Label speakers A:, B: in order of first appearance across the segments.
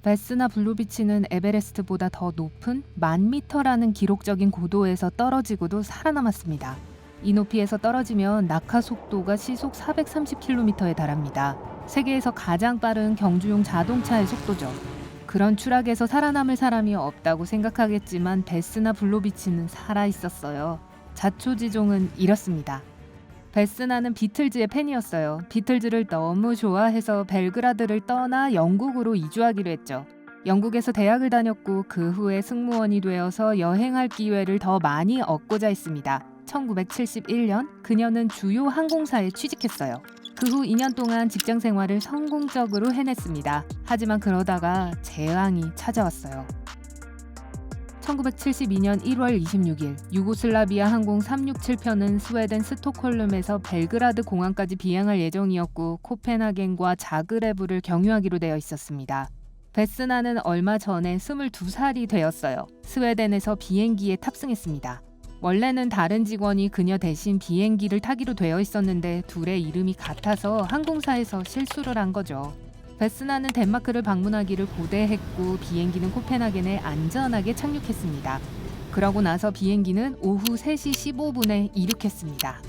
A: 베스나 블루비치는 에베레스트보다 더 높은 10,000m라는 기록적인 고도에서 떨어지고도 살아남았습니다. 이 높이에서 떨어지면 낙하 속도가 시속 430km에 달합니다. 세계에서 가장 빠른 경주용 자동차의 속도죠. 그런 추락에서 살아남을 사람이 없다고 생각하겠지만 베스나 블루비치는 살아있었어요. 자초지종은 이렇습니다. 베스나는 비틀즈의 팬이었어요. 비틀즈를 너무 좋아해서 벨그라드를 떠나 영국으로 이주하기로 했죠. 영국에서 대학을 다녔고 그 후에 승무원이 되어서 여행할 기회를 더 많이 얻고자 했습니다. 1971년 그녀는 주요 항공사에 취직했어요. 그 후 2년 동안 직장 생활을 성공적으로 해냈습니다. 하지만 그러다가 재앙이 찾아왔어요. 1972년 1월 26일 유고슬라비아 항공 367편은 스웨덴 스톡홀름에서 벨그라드 공항까지 비행할 예정이었고 코펜하겐과 자그레브를 경유하기로 되어 있었습니다. 베스나는 얼마 전에 22살이 되었어요. 스웨덴에서 비행기에 탑승했습니다. 원래는 다른 직원이 그녀 대신 비행기를 타기로 되어 있었는데 둘의 이름이 같아서 항공사에서 실수를 한 거죠. 베스나는 덴마크를 방문하기를 고대했고 비행기는 코펜하겐에 안전하게 착륙했습니다. 그러고 나서 비행기는 오후 3시 15분에 이륙했습니다.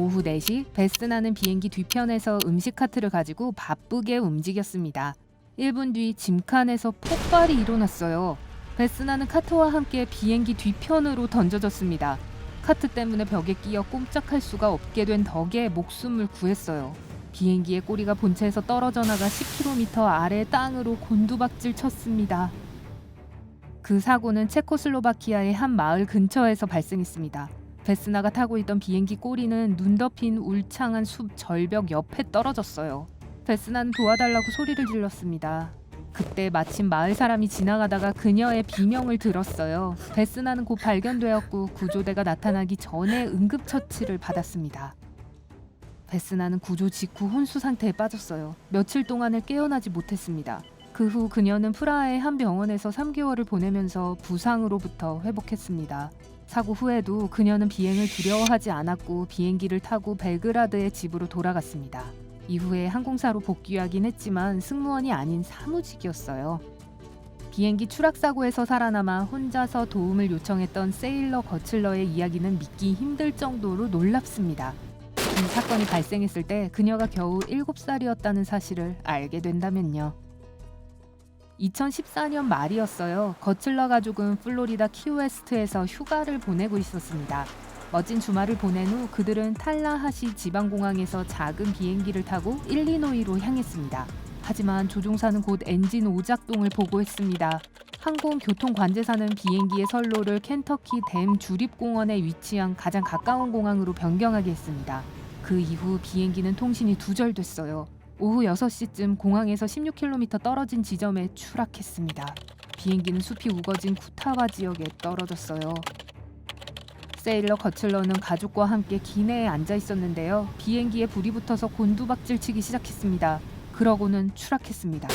A: 오후 4시 베스나는 비행기 뒤편에서 음식 카트를 가지고 바쁘게 움직였습니다. 1분 뒤 짐칸에서 폭발이 일어났어요. 베스나는 카트와 함께 비행기 뒤편으로 던져졌습니다. 카트 때문에 벽에 끼어 꼼짝할 수가 없게 된 덕에 목숨을 구했어요. 비행기의 꼬리가 본체에서 떨어져 나가 10km 아래 땅으로 곤두박질 쳤습니다. 그 사고는 체코슬로바키아의 한 마을 근처에서 발생했습니다. 베스나가 타고 있던 비행기 꼬리는 눈 덮인 울창한 숲 절벽 옆에 떨어졌어요. 베스나는 도와달라고 소리를 질렀습니다. 그때 마침 마을 사람이 지나가다가 그녀의 비명을 들었어요. 베스나는 곧 발견되었고 구조대가 나타나기 전에 응급처치를 받았습니다. 베스나는 구조 직후 혼수 상태에 빠졌어요. 며칠 동안을 깨어나지 못했습니다. 그 후 그녀는 프라하의 한 병원에서 3개월을 보내면서 부상으로부터 회복했습니다. 사고 후에도 그녀는 비행을 두려워하지 않았고 비행기를 타고 벨그라드의 집으로 돌아갔습니다. 이후에 항공사로 복귀하긴 했지만 승무원이 아닌 사무직이었어요. 비행기 추락사고에서 살아남아 혼자서 도움을 요청했던 세일러 거칠러의 이야기는 믿기 힘들 정도로 놀랍습니다. 이 사건이 발생했을 때 그녀가 겨우 7살이었다는 사실을 알게 된다면요. 2014년 말이었어요. 거칠러 가족은 플로리다 키웨스트에서 휴가를 보내고 있었습니다. 멋진 주말을 보낸 후 그들은 탈라하시 지방공항에서 작은 비행기를 타고 일리노이로 향했습니다. 하지만 조종사는 곧 엔진 오작동을 보고했습니다. 항공교통관제사는 비행기의 선로를 켄터키 댐 주립공원에 위치한 가장 가까운 공항으로 변경하게 했습니다. 그 이후 비행기는 통신이 두절됐어요. 오후 6시쯤 공항에서 16km 떨어진 지점에 추락했습니다. 비행기는 숲이 우거진 쿠타바 지역에 떨어졌어요. 세일러 거칠러는 가족과 함께 기내에 앉아 있었는데요. 비행기에 불이 붙어서 곤두박질 치기 시작했습니다. 그러고는 추락했습니다.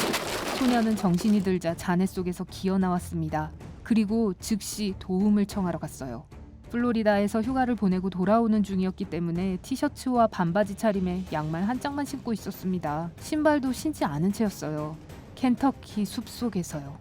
A: 소녀는 정신이 들자 잔해 속에서 기어 나왔습니다. 그리고 즉시 도움을 청하러 갔어요. 플로리다에서 휴가를 보내고 돌아오는 중이었기 때문에 티셔츠와 반바지 차림에 양말 한 짝만 신고 있었습니다. 신발도 신지 않은 채였어요. 켄터키 숲속에서요.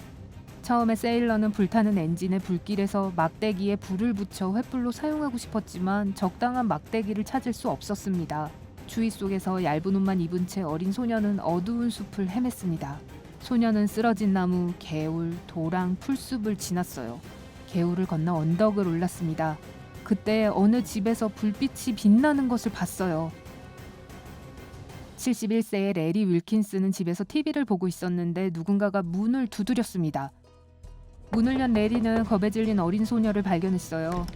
A: 처음에 세일러는 불타는 엔진의 불길에서 막대기에 불을 붙여 횃불로 사용하고 싶었지만 적당한 막대기를 찾을 수 없었습니다. 추위 속에서 얇은 옷만 입은 채 어린 소녀는 어두운 숲을 헤맸습니다. 소녀는 쓰러진 나무, 개울, 도랑, 풀숲을 지났어요. 개울을 건너 언덕을 올랐습니다. 그때 어느 집에서 불빛이 빛나는 것을 봤어요. 71세의 레리 윌킨스는 집에서 TV를 보고 있었는데 누군가가 문을 두드렸습니다. 문을 연 레리는 겁에 질린 어린 소녀를 발견했어요.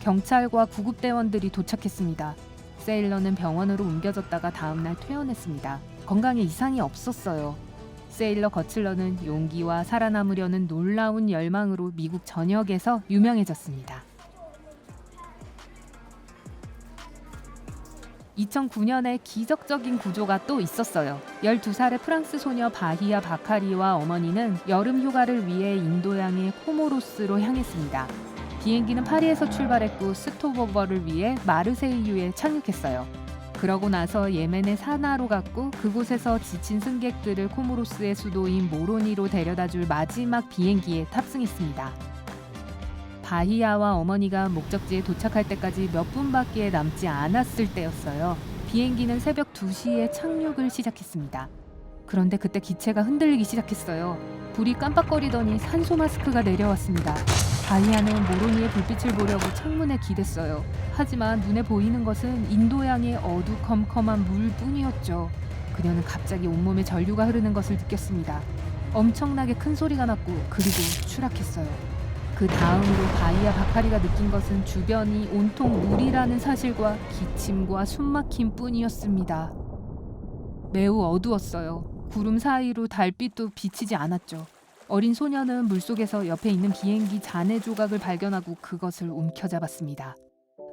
A: 경찰과 구급대원들이 도착했습니다. 세일러는 병원으로 옮겨졌다가 다음날 퇴원했습니다. 건강에 이상이 없었어요. 세일러 거칠러는 용기와 살아남으려는 놀라운 열망으로 미국 전역에서 유명해졌습니다. 2009년에 기적적인 구조가 또 있었어요. 12살의 프랑스 소녀 바히아 바카리와 어머니는 여름 휴가를 위해 인도양의 코모로스로 향했습니다. 비행기는 파리에서 출발했고 스토버버를 위해 마르세유에 착륙했어요. 그러고 나서 예멘의 사나로 갔고 그곳에서 지친 승객들을 코모로스의 수도인 모로니로 데려다줄 마지막 비행기에 탑승했습니다. 바히야와 어머니가 목적지에 도착할 때까지 몇 분밖에 남지 않았을 때였어요. 비행기는 새벽 2시에 착륙을 시작했습니다. 그런데 그때 기체가 흔들리기 시작했어요. 불이 깜빡거리더니 산소 마스크가 내려왔습니다. 바히야는 모로니의 불빛을 보려고 창문에 기댔어요. 하지만 눈에 보이는 것은 인도양의 어두컴컴한 물뿐이었죠. 그녀는 갑자기 온몸에 전류가 흐르는 것을 느꼈습니다. 엄청나게 큰 소리가 났고 그리고 추락했어요. 그 다음으로 바히야 바카리가 느낀 것은 주변이 온통 물이라는 사실과 기침과 숨막힘 뿐이었습니다. 매우 어두웠어요. 구름 사이로 달빛도 비치지 않았죠. 어린 소녀는 물속에서 옆에 있는 비행기 잔해 조각을 발견하고 그것을 움켜잡았습니다.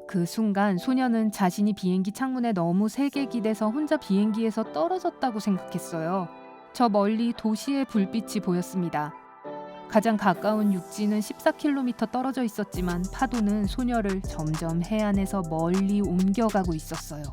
A: 그 순간 소녀는 자신이 비행기 창문에 너무 세게 기대서 혼자 비행기에서 떨어졌다고 생각했어요. 저 멀리 도시의 불빛이 보였습니다. 가장 가까운 육지는 14km 떨어져 있었지만 파도는 소녀를 점점 해안에서 멀리 옮겨가고 있었어요.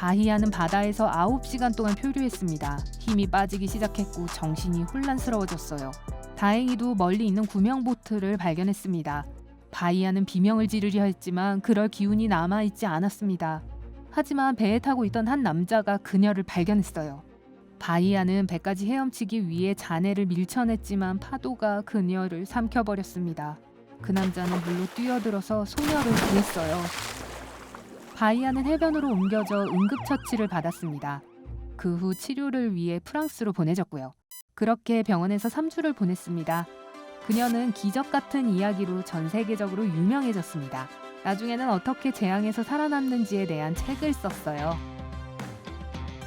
A: 바히야는 바다에서 9시간 동안 표류했습니다. 힘이 빠지기 시작했고 정신이 혼란스러워졌어요. 다행히도 멀리 있는 구명보트를 발견했습니다. 바히야는 비명을 지르려 했지만 그럴 기운이 남아있지 않았습니다. 하지만 배에 타고 있던 한 남자가 그녀를 발견했어요. 바히야는 배까지 헤엄치기 위해 잔해를 밀쳐냈지만 파도가 그녀를 삼켜버렸습니다. 그 남자는 물로 뛰어들어서 소녀를 구했어요. 바히야는 해변으로 옮겨져 응급처치를 받았습니다. 그 후 치료를 위해 프랑스로 보내졌고요. 그렇게 병원에서 3주를 보냈습니다. 그녀는 기적 같은 이야기로 전 세계적으로 유명해졌습니다. 나중에는 어떻게 재앙에서 살아남는지에 대한 책을 썼어요.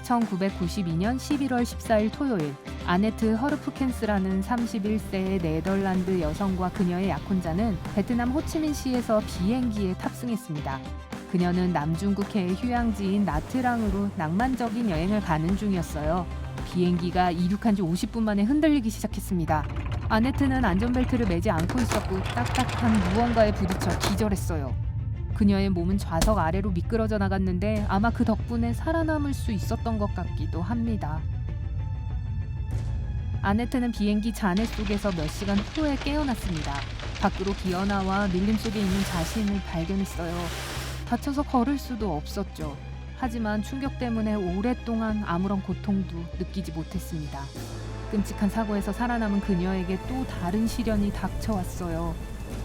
A: 1992년 11월 14일 토요일, 아네트 허르프켄스라는 31세의 네덜란드 여성과 그녀의 약혼자는 베트남 호치민시에서 비행기에 탑승했습니다. 그녀는 남중국해의 휴양지인 나트랑으로 낭만적인 여행을 가는 중이었어요. 비행기가 이륙한 지 50분 만에 흔들리기 시작했습니다. 아네트는 안전벨트를 매지 않고 있었고 딱딱한 무언가에 부딪혀 기절했어요. 그녀의 몸은 좌석 아래로 미끄러져 나갔는데 아마 그 덕분에 살아남을 수 있었던 것 같기도 합니다. 아네트는 비행기 잔해 속에서 몇 시간 후에 깨어났습니다. 밖으로 기어나와 밀림 속에 있는 자신을 발견했어요. 다쳐서 걸을 수도 없었죠. 하지만 충격 때문에 오랫동안 아무런 고통도 느끼지 못했습니다. 끔찍한 사고에서 살아남은 그녀에게 또 다른 시련이 닥쳐왔어요.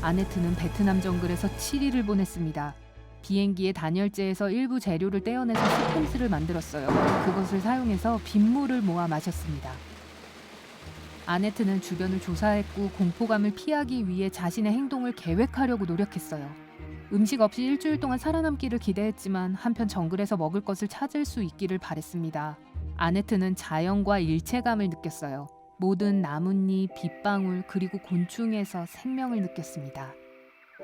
A: 아네트는 베트남 정글에서 7일을 보냈습니다. 비행기의 단열재에서 일부 재료를 떼어내서 스팸스를 만들었어요. 그것을 사용해서 빗물을 모아 마셨습니다. 아네트는 주변을 조사했고 공포감을 피하기 위해 자신의 행동을 계획하려고 노력했어요. 음식 없이 일주일 동안 살아남기를 기대했지만 한편 정글에서 먹을 것을 찾을 수 있기를 바랬습니다. 아네트는 자연과 일체감을 느꼈어요. 모든 나뭇잎, 빗방울, 그리고 곤충에서 생명을 느꼈습니다.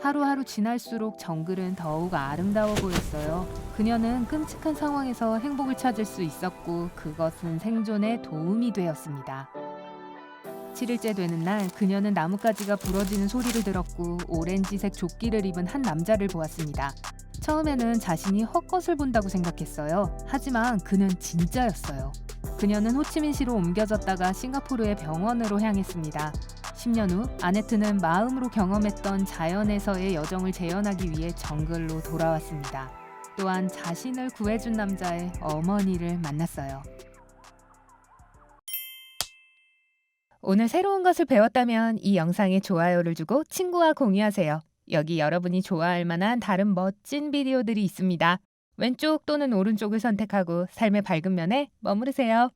A: 하루하루 지날수록 정글은 더욱 아름다워 보였어요. 그녀는 끔찍한 상황에서 행복을 찾을 수 있었고 그것은 생존에 도움이 되었습니다. 7일째 되는 날 그녀는 나뭇가지가 부러지는 소리를 들었고 오렌지색 조끼를 입은 한 남자를 보았습니다. 처음에는 자신이 헛것을 본다고 생각했어요. 하지만 그는 진짜였어요. 그녀는 호치민시로 옮겨졌다가 싱가포르의 병원으로 향했습니다. 10년 후 아네트는 마음으로 경험했던 자연에서의 여정을 재현하기 위해 정글로 돌아왔습니다. 또한 자신을 구해준 남자의 어머니를 만났어요. 오늘 새로운 것을 배웠다면 이 영상에 좋아요를 주고 친구와 공유하세요. 여기 여러분이 좋아할 만한 다른 멋진 비디오들이 있습니다. 왼쪽 또는 오른쪽을 선택하고 삶의 밝은 면에 머무르세요.